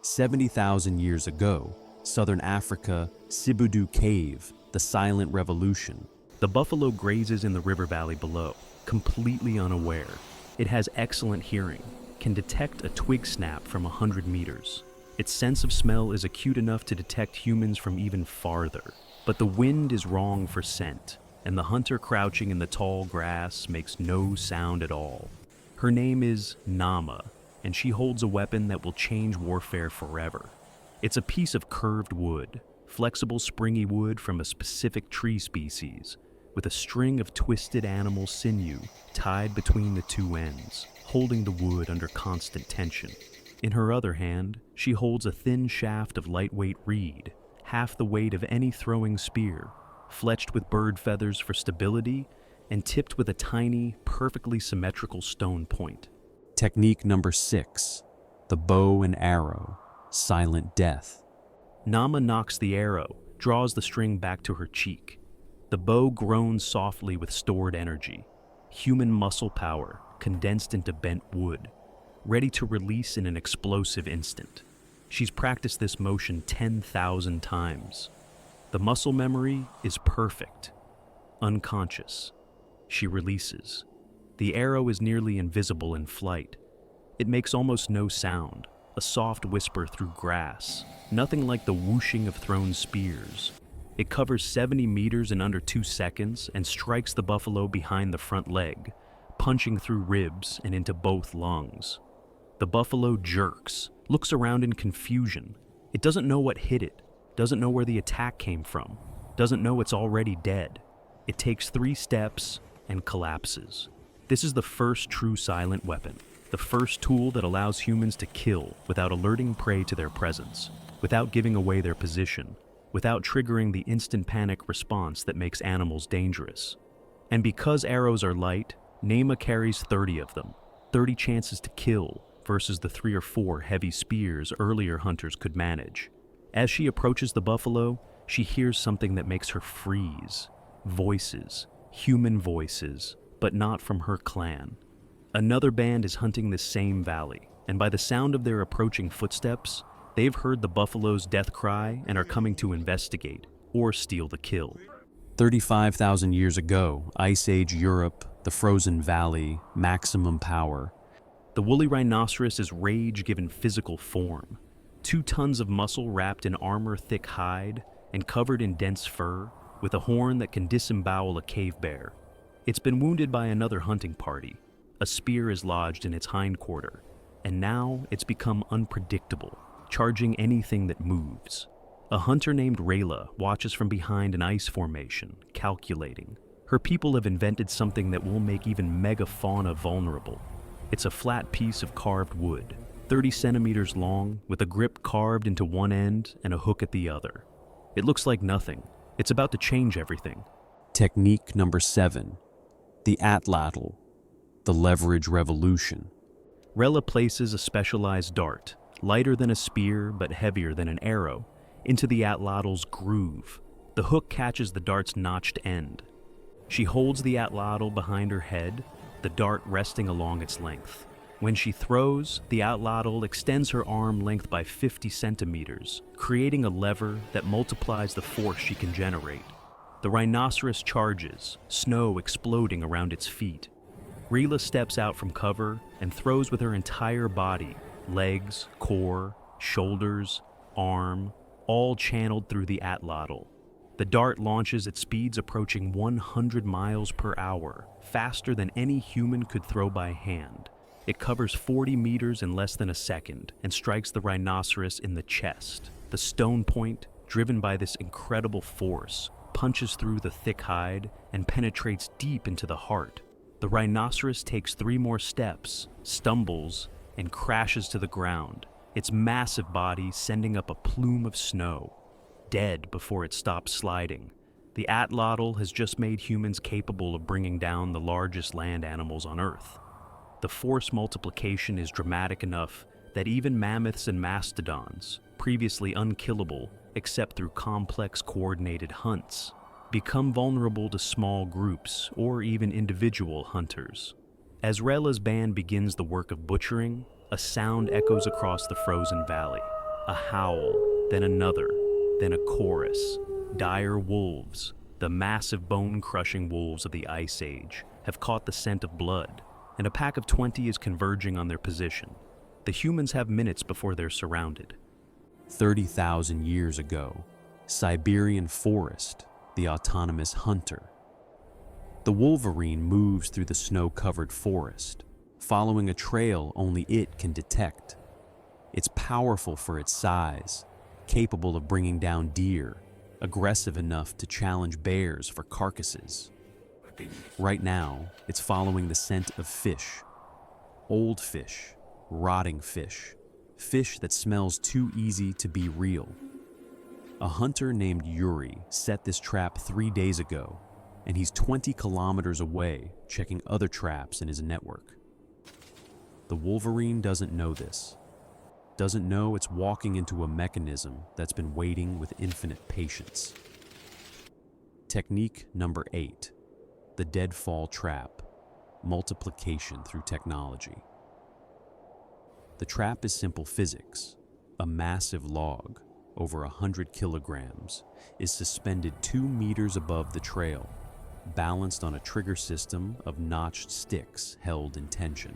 70,000 years ago, Southern Africa, Sibudu Cave, the silent revolution. The buffalo grazes in the river valley below, completely unaware. It has excellent hearing, can detect a twig snap from 100 meters. Its sense of smell is acute enough to detect humans from even farther. But the wind is wrong for scent, and the hunter crouching in the tall grass makes no sound at all. Her name is Nama, and she holds a weapon that will change warfare forever. It's a piece of curved wood, flexible springy wood from a specific tree species, with a string of twisted animal sinew tied between the two ends, holding the wood under constant tension. In her other hand, she holds a thin shaft of lightweight reed, half the weight of any throwing spear, fletched with bird feathers for stability and tipped with a tiny, perfectly symmetrical stone point. Technique number 6, the bow and arrow, silent death. Nama knocks the arrow, draws the string back to her cheek. The bow groans softly with stored energy, human muscle power condensed into bent wood, ready to release in an explosive instant. She's practiced this motion 10,000 times. The muscle memory is perfect. Unconscious. She releases. The arrow is nearly invisible in flight. It makes almost no sound, a soft whisper through grass, nothing like the whooshing of thrown spears. It covers 70 meters in under 2 seconds and strikes the buffalo behind the front leg, punching through ribs and into both lungs. The buffalo jerks, looks around in confusion. It doesn't know what hit it, doesn't know where the attack came from, doesn't know it's already dead. It takes 3 steps and collapses. This is the first true silent weapon, the first tool that allows humans to kill without alerting prey to their presence, without giving away their position, without triggering the instant panic response that makes animals dangerous. And because arrows are light, Nama carries 30 of them, 30 chances to kill versus the 3 or 4 heavy spears earlier hunters could manage. As she approaches the buffalo, she hears something that makes her freeze. Voices, human voices, but not from her clan. Another band is hunting this same valley, and by the sound of their approaching footsteps, they've heard the buffalo's death cry and are coming to investigate or steal the kill. 35,000 years ago, Ice Age Europe, the frozen valley, maximum power. The woolly rhinoceros is rage given physical form. 2 tons of muscle wrapped in armor-thick hide and covered in dense fur, with a horn that can disembowel a cave bear. It's been wounded by another hunting party. A spear is lodged in its hindquarter, and now it's become unpredictable, charging anything that moves. A hunter named Rayla watches from behind an ice formation, calculating. Her people have invented something that will make even megafauna vulnerable. It's a flat piece of carved wood, 30 centimeters long, with a grip carved into one end and a hook at the other. It looks like nothing. It's about to change everything. Technique number 7, the atlatl, the leverage revolution. Rella places a specialized dart, lighter than a spear but heavier than an arrow, into the atlatl's groove. The hook catches the dart's notched end. She holds the atlatl behind her head, the dart resting along its length. When she throws, the atlatl extends her arm length by 50 centimeters, creating a lever that multiplies the force she can generate. The rhinoceros charges, snow exploding around its feet. Rila steps out from cover and throws with her entire body, legs, core, shoulders, arm, all channeled through the atlatl. The dart launches at speeds approaching 100 miles per hour, faster than any human could throw by hand. It covers 40 meters in less than a second and strikes the rhinoceros in the chest. The stone point, driven by this incredible force, punches through the thick hide and penetrates deep into the heart. The rhinoceros takes 3 more steps, stumbles, and crashes to the ground, its massive body sending up a plume of snow, dead before it stops sliding. The atlatl has just made humans capable of bringing down the largest land animals on Earth. The force multiplication is dramatic enough that even mammoths and mastodons, previously unkillable except through complex coordinated hunts, become vulnerable to small groups or even individual hunters. As Rela's band begins the work of butchering, a sound echoes across the frozen valley. A howl, then another, then a chorus. Dire wolves, the massive bone-crushing wolves of the Ice Age, have caught the scent of blood, and a pack of 20 is converging on their position. The humans have minutes before they're surrounded. 30,000 years ago, Siberian forest, the autonomous hunter. The wolverine moves through the snow-covered forest, following a trail only it can detect. It's powerful for its size, capable of bringing down deer, aggressive enough to challenge bears for carcasses. Right now, it's following the scent of fish. Old fish, rotting fish, fish that smells too easy to be real. A hunter named Yuri set this trap 3 days ago, and he's 20 kilometers away checking other traps in his network. The wolverine doesn't know this. Doesn't know it's walking into a mechanism that's been waiting with infinite patience. Technique number 8, the deadfall trap, multiplication through technology. The trap is simple physics. A massive log, over 100 kilograms, is suspended 2 meters above the trail, balanced on a trigger system of notched sticks held in tension.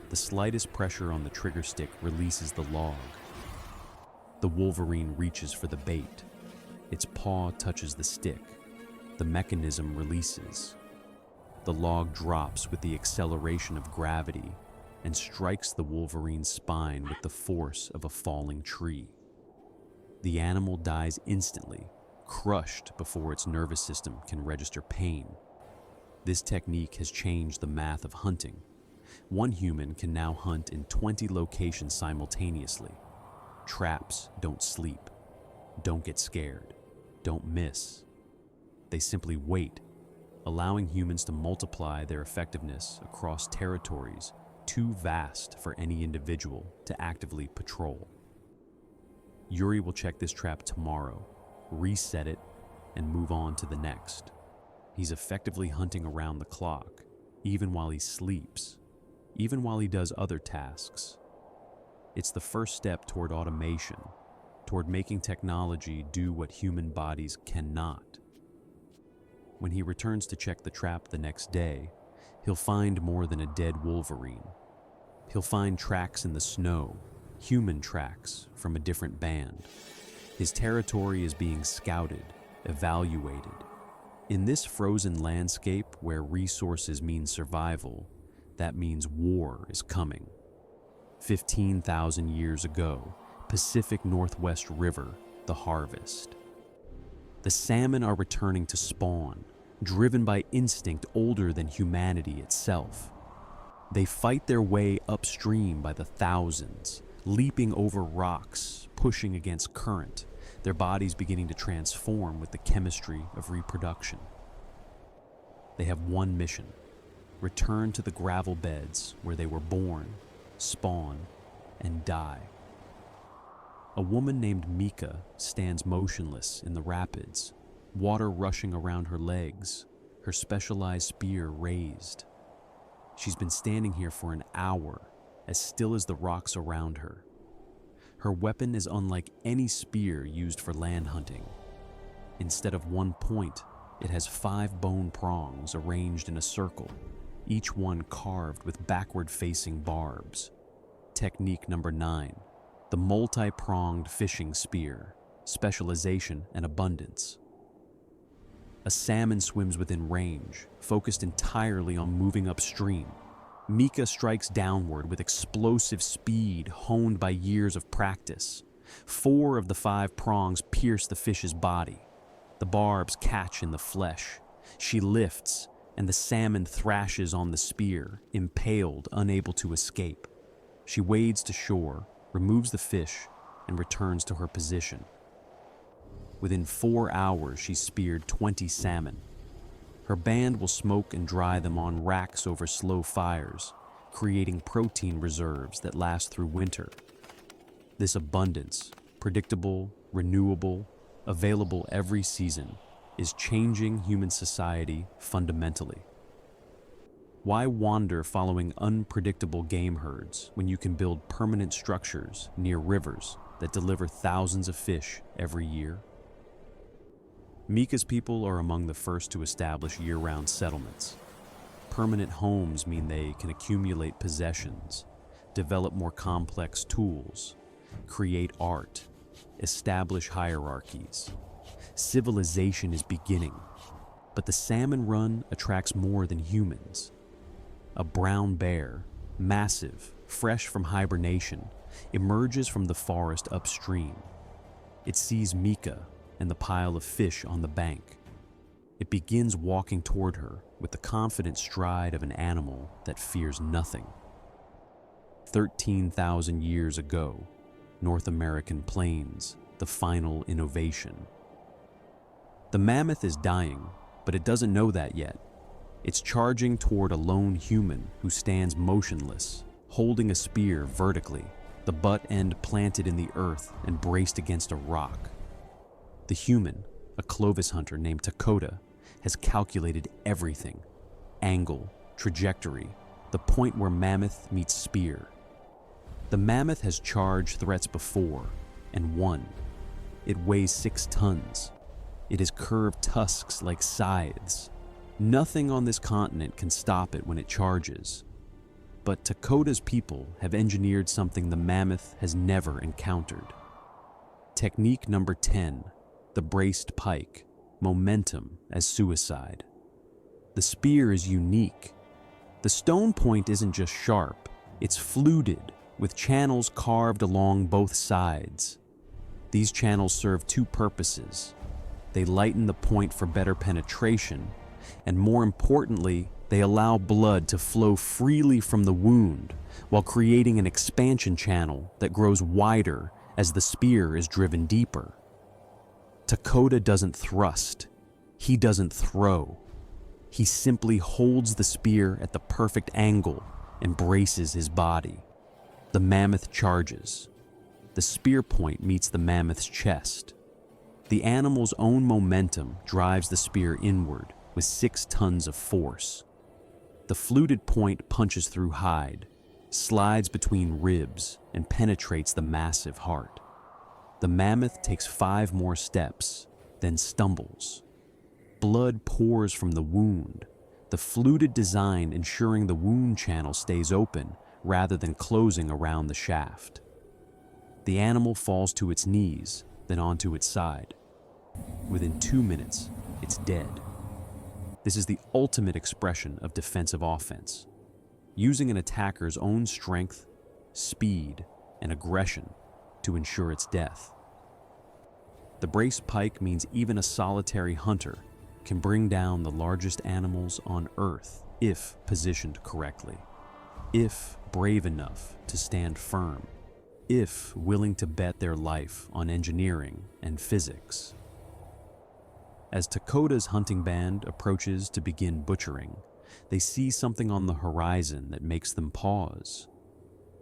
The slightest pressure on the trigger stick releases the log. The wolverine reaches for the bait. Its paw touches the stick. The mechanism releases. The log drops with the acceleration of gravity and strikes the wolverine's spine with the force of a falling tree. The animal dies instantly, crushed before its nervous system can register pain. This technique has changed the math of hunting. One human can now hunt in 20 locations simultaneously. Traps don't sleep, don't get scared, don't miss. They simply wait, allowing humans to multiply their effectiveness across territories too vast for any individual to actively patrol. Yuri will check this trap tomorrow, reset it, and move on to the next. He's effectively hunting around the clock, even while he sleeps, even while he does other tasks. It's the first step toward automation, toward making technology do what human bodies cannot. When he returns to check the trap the next day, he'll find more than a dead wolverine. He'll find tracks in the snow, human tracks from a different band. His territory is being scouted, evaluated. In this frozen landscape where resources mean survival, that means war is coming. 15,000 years ago, Pacific Northwest River, the harvest. The salmon are returning to spawn, driven by instinct older than humanity itself. They fight their way upstream by the thousands, leaping over rocks, pushing against current, their bodies beginning to transform with the chemistry of reproduction. They have one mission: return to the gravel beds where they were born, spawn, and die. A woman named Mika stands motionless in the rapids, water rushing around her legs, her specialized spear raised. She's been standing here for an hour, as still as the rocks around her. Her weapon is unlike any spear used for land hunting. Instead of one point, it has 5 bone prongs arranged in a circle, each one carved with backward-facing barbs. Technique number 9, the multi-pronged fishing spear, specialization and abundance. A salmon swims within range, focused entirely on moving upstream. Mika strikes downward with explosive speed honed by years of practice. 4 of the 5 prongs pierce the fish's body. The barbs catch in the flesh. She lifts, and the salmon thrashes on the spear, impaled, unable to escape. She wades to shore, removes the fish, and returns to her position. Within 4 hours, she's speared 20 salmon. Her band will smoke and dry them on racks over slow fires, creating protein reserves that last through winter. This abundance, predictable, renewable, available every season, is changing human society fundamentally. Why wander following unpredictable game herds when you can build permanent structures near rivers, that deliver thousands of fish every year? Mika's people are among the first to establish year-round settlements. Permanent homes mean they can accumulate possessions, develop more complex tools, create art, establish hierarchies. Civilization is beginning, but the salmon run attracts more than humans. A brown bear, massive, fresh from hibernation, emerges from the forest upstream. It sees Mika and the pile of fish on the bank. It begins walking toward her with the confident stride of an animal that fears nothing. 13,000 years ago, North American plains, the final innovation. The mammoth is dying, but it doesn't know that yet. It's charging toward a lone human who stands motionless, holding a spear vertically, the butt end planted in the earth and braced against a rock. The human, a Clovis hunter named Dakota, has calculated everything: angle, trajectory, the point where mammoth meets spear. The mammoth has charged threats before and won. It weighs 6 tons. It has curved tusks like scythes. Nothing on this continent can stop it when it charges. But Dakota's people have engineered something the mammoth has never encountered. Technique number 10, the braced pike, momentum as suicide. The spear is unique. The stone point isn't just sharp, it's fluted, with channels carved along both sides. These channels serve 2 purposes. They lighten the point for better penetration, and more importantly, they allow blood to flow freely from the wound while creating an expansion channel that grows wider as the spear is driven deeper. Dakota doesn't thrust. He doesn't throw. He simply holds the spear at the perfect angle and braces his body. The mammoth charges. The spear point meets the mammoth's chest. The animal's own momentum drives the spear inward with 6 tons of force. The fluted point punches through hide, slides between ribs, and penetrates the massive heart. The mammoth takes 5 more steps, then stumbles. Blood pours from the wound, the fluted design ensuring the wound channel stays open rather than closing around the shaft. The animal falls to its knees, then onto its side. Within 2 minutes, it's dead. This is the ultimate expression of defensive offense, using an attacker's own strength, speed, and aggression to ensure its death. The braced pike means even a solitary hunter can bring down the largest animals on Earth if positioned correctly, if brave enough to stand firm, if willing to bet their life on engineering and physics. As Dakota's hunting band approaches to begin butchering, they see something on the horizon that makes them pause.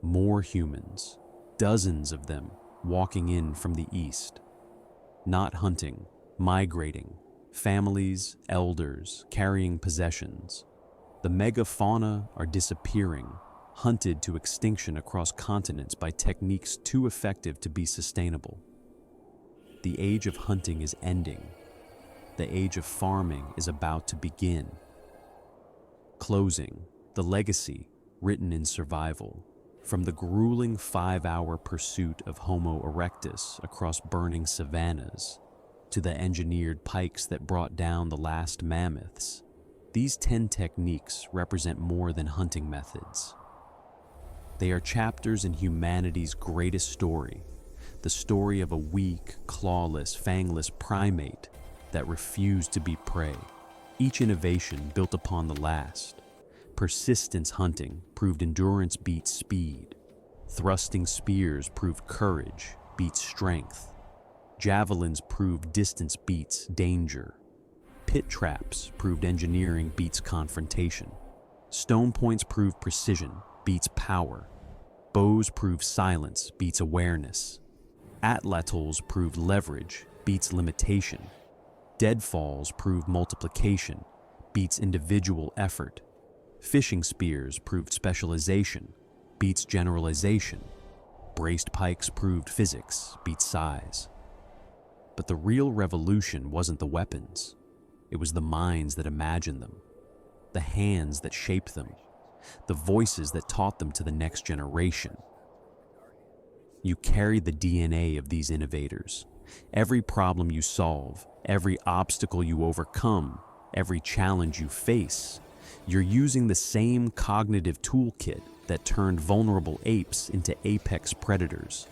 More humans, dozens of them, walking in from the east. Not hunting, migrating, families, elders, carrying possessions. The megafauna are disappearing, hunted to extinction across continents by techniques too effective to be sustainable. The age of hunting is ending. The age of farming is about to begin. Closing, the legacy written in survival, from the grueling 5-hour pursuit of Homo erectus across burning savannas, to the engineered pikes that brought down the last mammoths. These 10 techniques represent more than hunting methods. They are chapters in humanity's greatest story, the story of a weak, clawless, fangless primate that refused to be prey. Each innovation built upon the last. Persistence hunting proved endurance beats speed. Thrusting spears proved courage beats strength. Javelins proved distance beats danger. Pit traps proved engineering beats confrontation. Stone points proved precision beats power. Bows proved silence beats awareness. Atlatls proved leverage beats limitation. Deadfalls proved multiplication beats individual effort. Fishing spears proved specialization beats generalization. Braced pikes proved physics beats size. But the real revolution wasn't the weapons. It was the minds that imagined them, the hands that shaped them, the voices that taught them to the next generation. You carry the DNA of these innovators. Every problem you solve, every obstacle you overcome, every challenge you face, you're using the same cognitive toolkit that turned vulnerable apes into apex predators.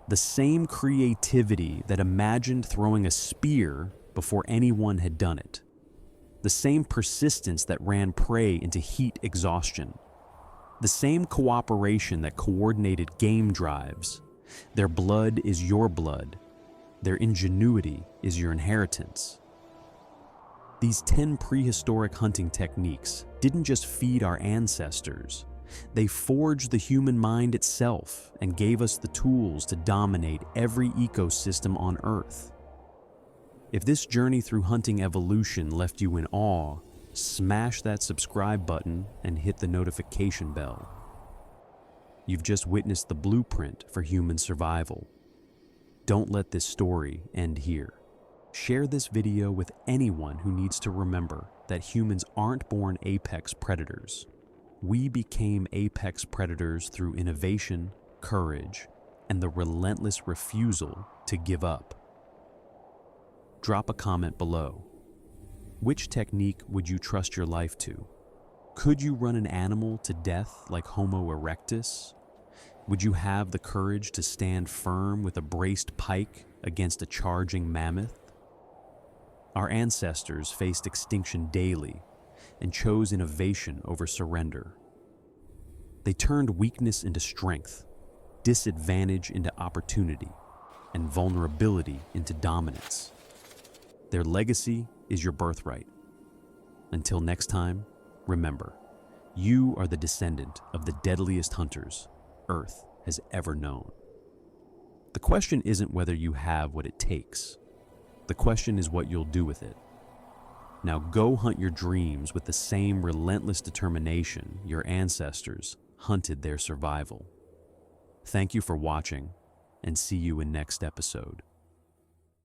The same creativity that imagined throwing a spear before anyone had done it. The same persistence that ran prey into heat exhaustion. The same cooperation that coordinated game drives. Their blood is your blood. Their ingenuity is your inheritance. These 10 prehistoric hunting techniques didn't just feed our ancestors. They forged the human mind itself and gave us the tools to dominate every ecosystem on Earth. If this journey through hunting evolution left you in awe, smash that subscribe button and hit the notification bell. You've just witnessed the blueprint for human survival. Don't let this story end here. Share this video with anyone who needs to remember that humans aren't born apex predators. We became apex predators through innovation, courage, and the relentless refusal to give up. Drop a comment below. Which technique would you trust your life to? Could you run an animal to death like Homo erectus? Would you have the courage to stand firm with a braced pike against a charging mammoth? Our ancestors faced extinction daily and chose innovation over surrender. They turned weakness into strength, disadvantage into opportunity, and vulnerability into dominance. Their legacy is your birthright. Until next time, remember, you are the descendant of the deadliest hunters Earth has ever known. The question isn't whether you have what it takes. The question is what you'll do with it. Now go hunt your dreams with the same relentless determination your ancestors hunted their survival. Thank you for watching, and see you in next episode.